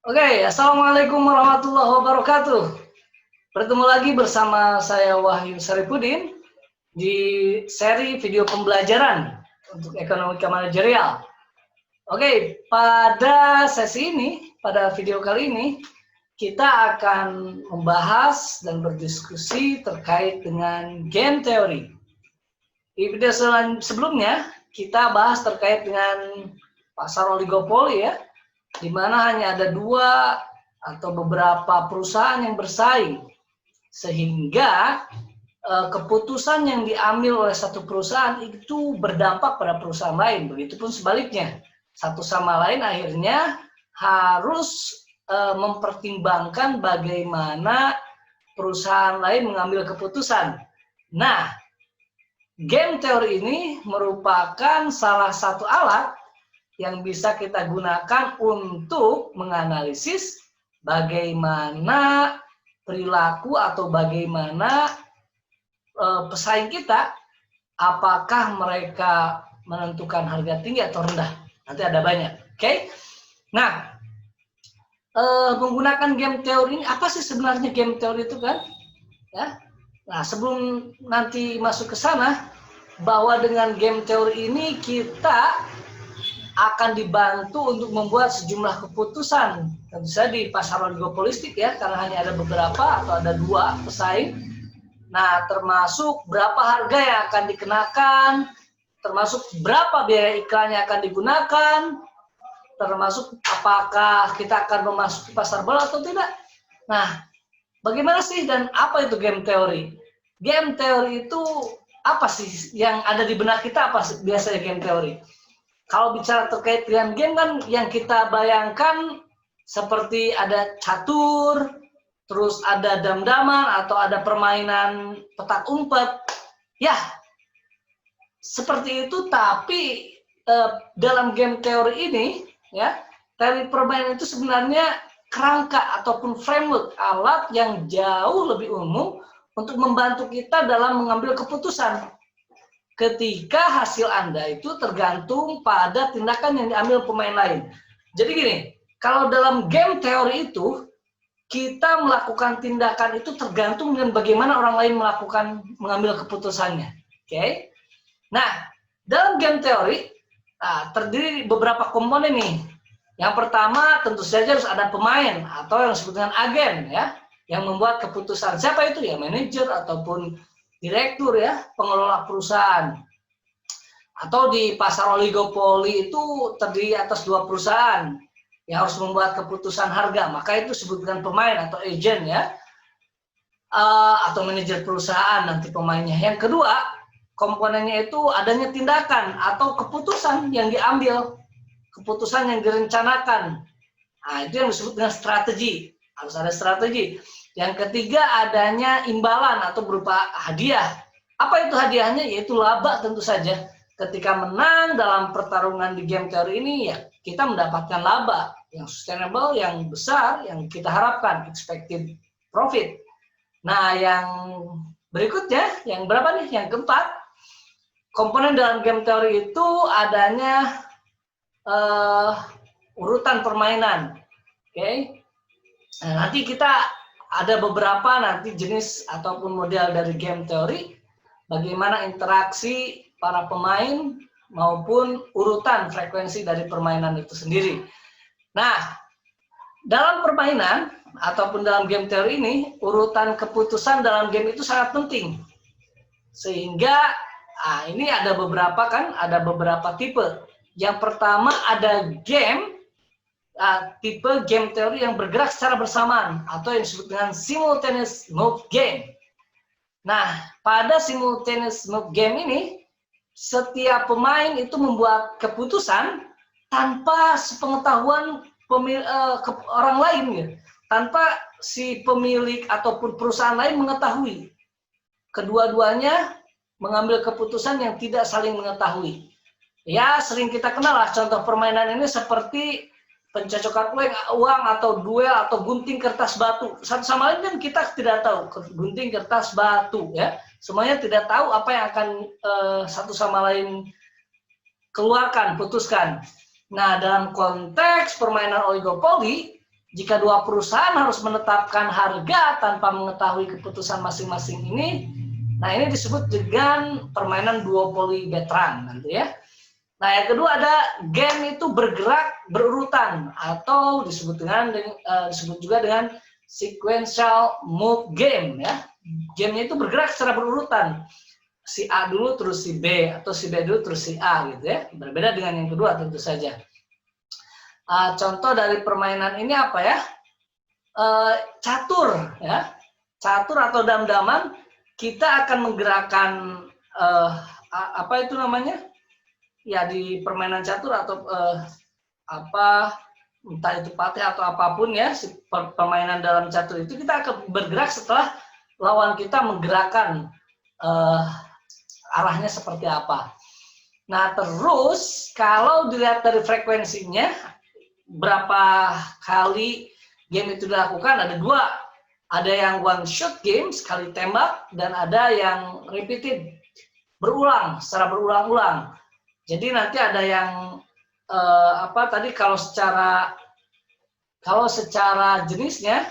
Oke, Assalamualaikum warahmatullahi wabarakatuh. Bertemu lagi bersama saya Wahyu Saripudin di seri video pembelajaran untuk ekonomika manajerial. Oke, pada sesi ini, pada video kali ini, kita akan membahas dan berdiskusi terkait dengan game teori. Di video sebelumnya, kita bahas terkait dengan pasar oligopoli ya, di mana hanya ada dua atau beberapa perusahaan yang bersaing, sehingga keputusan yang diambil oleh satu perusahaan itu berdampak pada perusahaan lain. Begitupun sebaliknya, satu sama lain akhirnya harus mempertimbangkan bagaimana perusahaan lain mengambil keputusan. Nah, game teori ini merupakan salah satu alat yang bisa kita gunakan untuk menganalisis bagaimana perilaku atau bagaimana pesaing kita, apakah mereka menentukan harga tinggi atau rendah. Nanti ada banyak. Oke? Nah, menggunakan game teori ini, apa sih sebenarnya game teori itu kan? Ya. Nah, sebelum nanti masuk ke sana, bahwa dengan game teori ini kita akan dibantu untuk membuat sejumlah keputusan, tentu saja di pasar oligopolistik ya, karena hanya ada beberapa atau ada dua pesaing. Nah, termasuk berapa harga yang akan dikenakan, termasuk berapa biaya iklan yang akan digunakan, termasuk apakah kita akan memasuki pasar bola atau tidak. Nah, bagaimana sih dan apa itu game teori? Game teori itu apa sih yang ada di benak kita, apa biasanya game teori? Kalau bicara terkait dengan game kan yang kita bayangkan seperti ada catur, terus ada dam-daman atau ada permainan petak umpet. Ya, seperti itu, tapi dalam game teori ini ya, teori permainan itu sebenarnya kerangka ataupun framework, alat yang jauh lebih umum untuk membantu kita dalam mengambil keputusan. Ketika hasil Anda itu tergantung pada tindakan yang diambil pemain lain. Jadi gini, kalau dalam game teori itu, kita melakukan tindakan itu tergantung dengan bagaimana orang lain mengambil keputusannya. Oke? Nah, dalam game teori, terdiri beberapa komponen nih. Yang pertama tentu saja harus ada pemain atau yang disebut dengan agen ya, yang membuat keputusan. Siapa itu ya? Manajer ataupun direktur ya, pengelola perusahaan. Atau di pasar oligopoli itu terdiri atas dua perusahaan yang harus membuat keputusan harga, maka itu disebutkan pemain atau agent ya, atau manajer perusahaan nanti pemainnya. Yang kedua, komponennya itu adanya tindakan atau keputusan yang diambil, keputusan yang direncanakan. Nah, itu yang disebut dengan strategi, harus ada strategi. Yang ketiga, adanya imbalan atau berupa hadiah. Apa itu hadiahnya? Yaitu laba tentu saja. Ketika menang dalam pertarungan di game teori ini, ya kita mendapatkan laba yang sustainable, yang besar, yang kita harapkan, expected profit. Nah, yang berikutnya, yang berapa nih? Yang keempat, komponen dalam game teori itu adanya urutan permainan. Oke. Nah, nanti kita ada beberapa nanti jenis ataupun model dari game teori, bagaimana interaksi para pemain maupun urutan frekuensi dari permainan itu sendiri. Nah, dalam permainan ataupun dalam game teori ini, urutan keputusan dalam game itu sangat penting. Sehingga ini ada beberapa tipe. Yang pertama ada game tipe game teori yang bergerak secara bersamaan atau yang disebut dengan simultaneous move game. Nah, pada simultaneous move game ini, setiap pemain itu membuat keputusan tanpa sepengetahuan orang lain, ya. Tanpa si pemilik ataupun perusahaan lain mengetahui. Kedua-duanya mengambil keputusan yang tidak saling mengetahui. Ya, sering kita kenal lah contoh permainan ini seperti pencocokan uang atau duel atau gunting kertas batu. Satu sama lain kan kita tidak tahu, gunting kertas batu ya. Semuanya tidak tahu apa yang akan satu sama lain keluarkan, putuskan. Nah, dalam konteks permainan oligopoli, jika dua perusahaan harus menetapkan harga tanpa mengetahui keputusan masing-masing ini, nah ini disebut dengan permainan duopoly veteran nanti ya. Nah yang kedua ada game itu bergerak berurutan atau disebut juga dengan sequential move game ya. Gamenya itu bergerak secara berurutan. Si A dulu terus si B atau si B dulu terus si A gitu ya. Berbeda dengan yang kedua tentu saja. Contoh dari permainan ini apa ya? Catur ya. Catur atau dam-daman kita akan menggerakkan apa itu namanya? Ya di permainan catur atau entah itu patih atau apapun ya, permainan dalam catur itu kita akan bergerak setelah lawan kita menggerakkan arahnya seperti apa. Nah terus kalau dilihat dari frekuensinya berapa kali game itu dilakukan, ada dua, ada yang one shot game sekali tembak dan ada yang repeated secara berulang-ulang. Jadi nanti ada yang tadi kalau secara jenisnya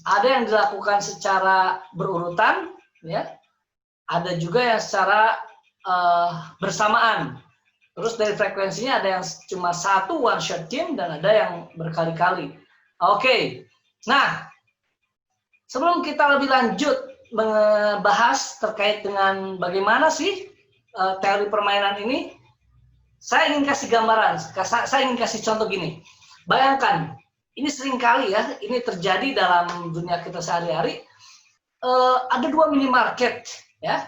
ada yang dilakukan secara berurutan ya. Ada juga yang secara bersamaan. Terus dari frekuensinya ada yang cuma satu one shot game dan ada yang berkali-kali. Oke. Nah, sebelum kita lebih lanjut membahas terkait dengan bagaimana sih teori permainan ini, saya ingin kasih gambaran, saya ingin kasih contoh gini. Bayangkan, ini sering kali ya, ini terjadi dalam dunia kita sehari-hari. Ada dua minimarket, ya.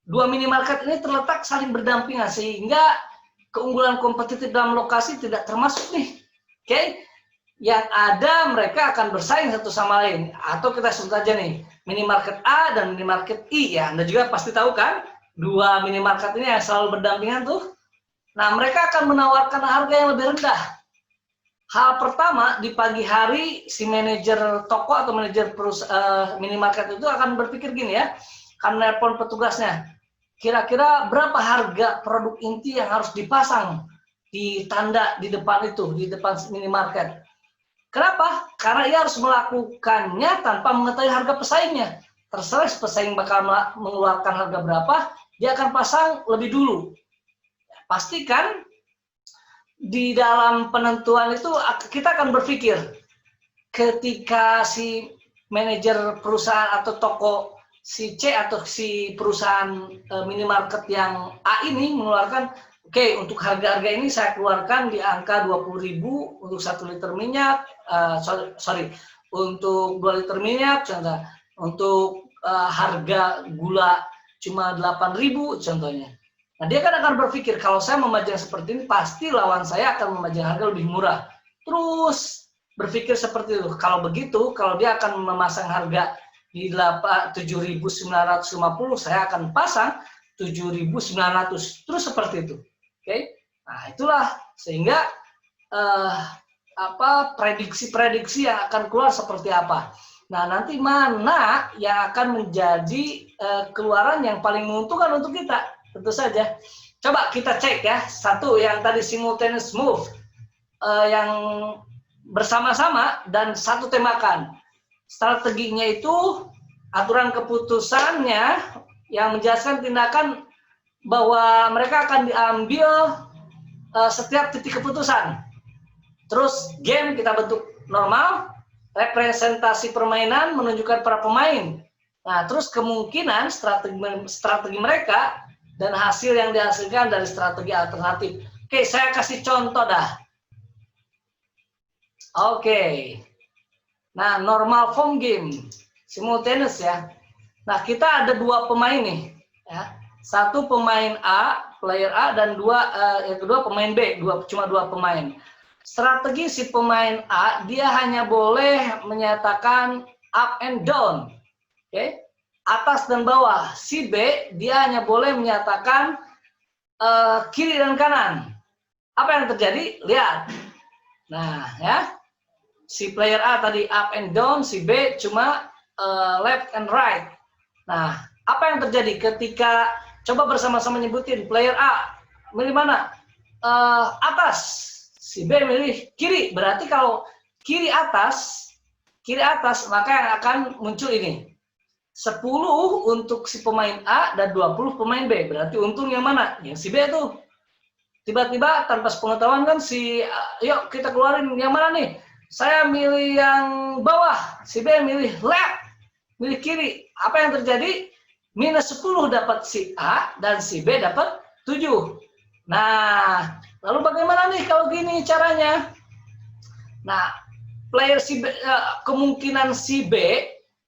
Dua minimarket ini terletak saling berdampingan sehingga keunggulan kompetitif dalam lokasi tidak termasuk nih. Oke? Yang ada mereka akan bersaing satu sama lain. Atau kita sebut aja nih, minimarket A dan minimarket I ya. Anda juga pasti tahu kan, dua minimarket ini yang selalu berdampingan tuh. Nah, mereka akan menawarkan harga yang lebih rendah. Hal pertama, di pagi hari si manajer toko atau manajer minimarket itu akan berpikir gini ya, akan nelpon petugasnya. Kira-kira berapa harga produk inti yang harus dipasang di tanda di depan itu, di depan minimarket. Kenapa? Karena ia harus melakukannya tanpa mengetahui harga pesaingnya. Terserah pesaing bakal mengeluarkan harga berapa, dia akan pasang lebih dulu. Pastikan di dalam penentuan itu kita akan berpikir ketika si manajer perusahaan atau toko si C atau si perusahaan minimarket yang A ini mengeluarkan, oke, untuk harga-harga ini saya keluarkan di angka 20.000 untuk 1 liter minyak, untuk 2 liter minyak, contoh, untuk harga gula cuma 8.000 contohnya. Nah, dia kan akan berpikir, kalau saya memajang seperti ini, pasti lawan saya akan memajang harga lebih murah. Terus berpikir seperti itu. Kalau begitu, kalau dia akan memasang harga di 7.950, saya akan pasang 7.900. Terus seperti itu. Oke? Nah, itulah sehingga prediksi-prediksi yang akan keluar seperti apa. Nah, nanti mana yang akan menjadi keluaran yang paling menguntungkan untuk kita? Tentu saja. Coba kita cek ya. Satu, yang tadi simultaneous move. Yang bersama-sama dan satu tembakan. Strateginya itu, aturan keputusannya yang menjelaskan tindakan bahwa mereka akan diambil setiap titik keputusan. Terus game kita bentuk normal, representasi permainan menunjukkan para pemain. Nah, terus kemungkinan strategi mereka dan hasil yang dihasilkan dari strategi alternatif. Oke, saya kasih contoh dah. Oke. Nah, normal form game, simultaneous ya. Nah, kita ada dua pemain nih, ya. Satu pemain A, player A, dan yang kedua pemain B, cuma dua pemain. Strategi si pemain A, dia hanya boleh menyatakan up and down, oke? Atas dan bawah. Si B, dia hanya boleh menyatakan kiri dan kanan. Apa yang terjadi? Lihat. Nah, ya. Si player A tadi up and down, si B cuma left and right. Nah, apa yang terjadi ketika coba bersama-sama nyebutin player A milih mana? Atas. Si B milih kiri. Berarti kalau kiri atas, maka yang akan muncul ini. 10 untuk si pemain A dan 20 pemain B. Berarti untung yang mana? Yang si B tuh. Tiba-tiba tanpa sepengetahuan kan yuk kita keluarin yang mana nih? Saya milih yang bawah, si B milih left, milih kiri. Apa yang terjadi? Minus 10 dapat si A dan si B dapat 7. Nah, lalu bagaimana nih kalau gini caranya? Nah, kemungkinan si B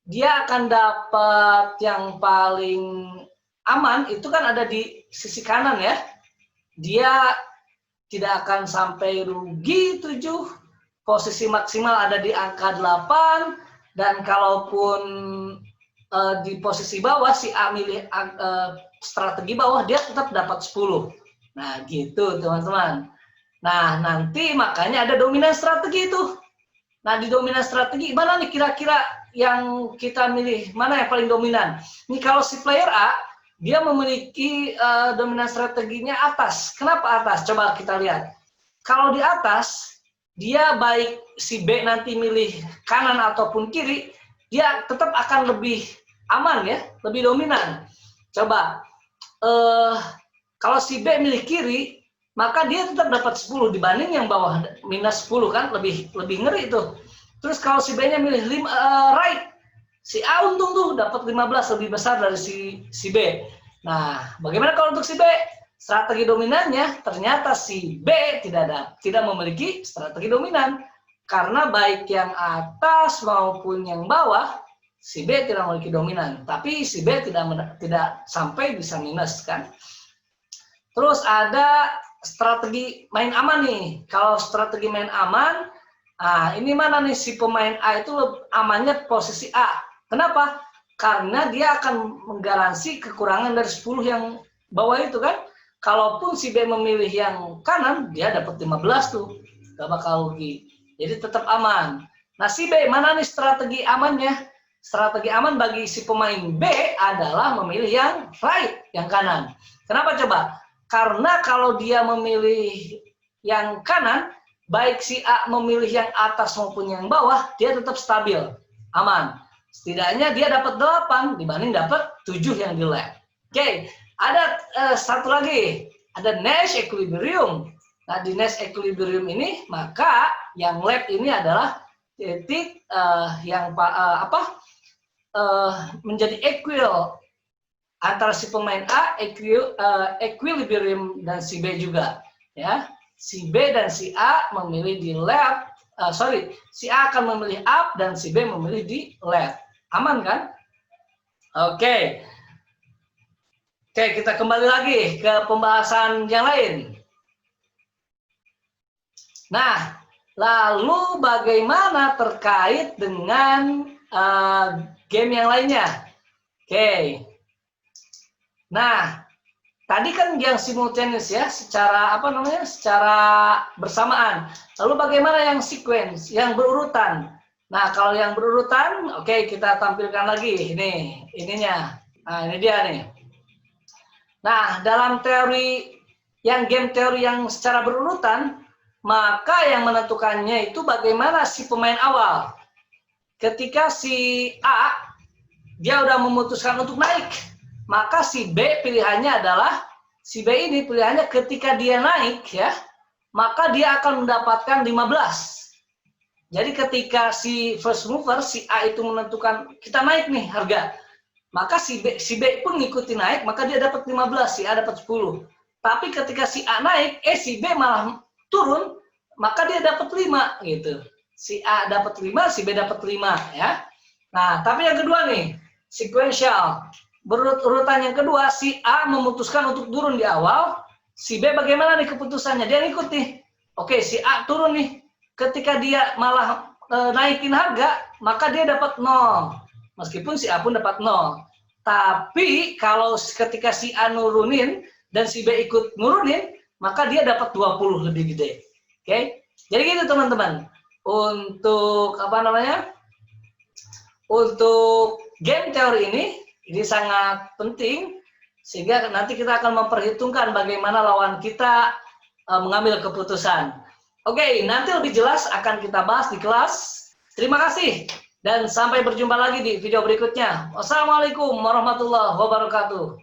dia akan dapat yang paling aman itu kan ada di sisi kanan ya. Dia tidak akan sampai rugi 7. Posisi maksimal ada di angka 8 dan kalaupun di posisi bawah si A milih strategi bawah dia tetap dapat 10. Nah, gitu teman-teman. Nah, nanti makanya ada dominan strategi itu. Nah, di dominan strategi, mana nih kira-kira yang kita milih, mana yang paling dominan? Ini kalau si player A, dia memiliki dominan strateginya atas. Kenapa atas? Coba kita lihat. Kalau di atas, dia baik si B nanti milih kanan ataupun kiri, dia tetap akan lebih aman ya, lebih dominan. Coba, kalau si B milih kiri, maka dia tetap dapat 10 dibanding yang bawah minus 10 kan, lebih ngeri itu. Terus kalau si B-nya milih right, si A untung tuh dapat 15 lebih besar dari si B. Nah, bagaimana kalau untuk si B? Strategi dominannya ternyata si B tidak memiliki strategi dominan karena baik yang atas maupun yang bawah si B tidak memiliki dominan, tapi si B tidak sampai bisa minus kan. Terus ada strategi main aman nih. Kalau strategi main aman, ini mana nih si pemain A itu amannya posisi A. Kenapa? Karena dia akan menggaransi kekurangan dari 10 yang bawah itu kan. Kalaupun si B memilih yang kanan, dia dapat 15 tuh. Gak bakal rugi. Jadi tetap aman. Nah si B, mana nih strategi amannya? Strategi aman bagi si pemain B adalah memilih yang right, yang kanan. Kenapa coba? Karena kalau dia memilih yang kanan, baik si A memilih yang atas maupun yang bawah, dia tetap stabil, aman. Setidaknya dia dapat 8 dibanding dapat 7 yang di left. Oke, ada satu lagi, ada Nash equilibrium. Nah, di Nash equilibrium ini, maka yang left ini adalah titik yang menjadi equal antara si pemain A, equilibrium dan si B juga, ya. Si B dan si A memilih di left, si A akan memilih up dan si B memilih di left. Aman kan? Oke. Oke, kita kembali lagi ke pembahasan yang lain. Nah, lalu bagaimana terkait dengan game yang lainnya? Oke. Nah, tadi kan yang simultaneous ya, secara secara bersamaan. Lalu bagaimana yang sequence, yang berurutan? Nah, kalau yang berurutan, oke, kita tampilkan lagi ininya. Nah, ini dia nih. Nah, dalam teori game teori yang secara berurutan, maka yang menentukannya itu bagaimana si pemain awal. Ketika si A dia udah memutuskan untuk naik, maka si B pilihannya adalah si B ini pilihannya ketika dia naik ya, maka dia akan mendapatkan 15. Jadi ketika si first mover, si A itu menentukan kita naik nih harga, maka si B pun ngikutin naik, maka dia dapat 15, si A dapat 10. Tapi ketika si A naik, si B malah turun, maka dia dapat 5 gitu. Si A dapat 5, si B dapat 5 ya. Nah, tapi yang kedua nih, sequential. Urutan yang kedua, si A memutuskan untuk turun di awal, si B bagaimana nih keputusannya? Dia ngikut nih. Oke, si A turun nih. Ketika dia malah naikin harga, maka dia dapat 0. Meskipun si A pun dapat 0. Tapi kalau ketika si A nurunin dan si B ikut nurunin, maka dia dapat 20 lebih gede. Oke? Jadi gitu teman-teman. Untuk untuk game teori ini sangat penting sehingga nanti kita akan memperhitungkan bagaimana lawan kita mengambil keputusan. Oke, nanti lebih jelas akan kita bahas di kelas. Terima kasih dan sampai berjumpa lagi di video berikutnya. Wassalamualaikum warahmatullahi wabarakatuh.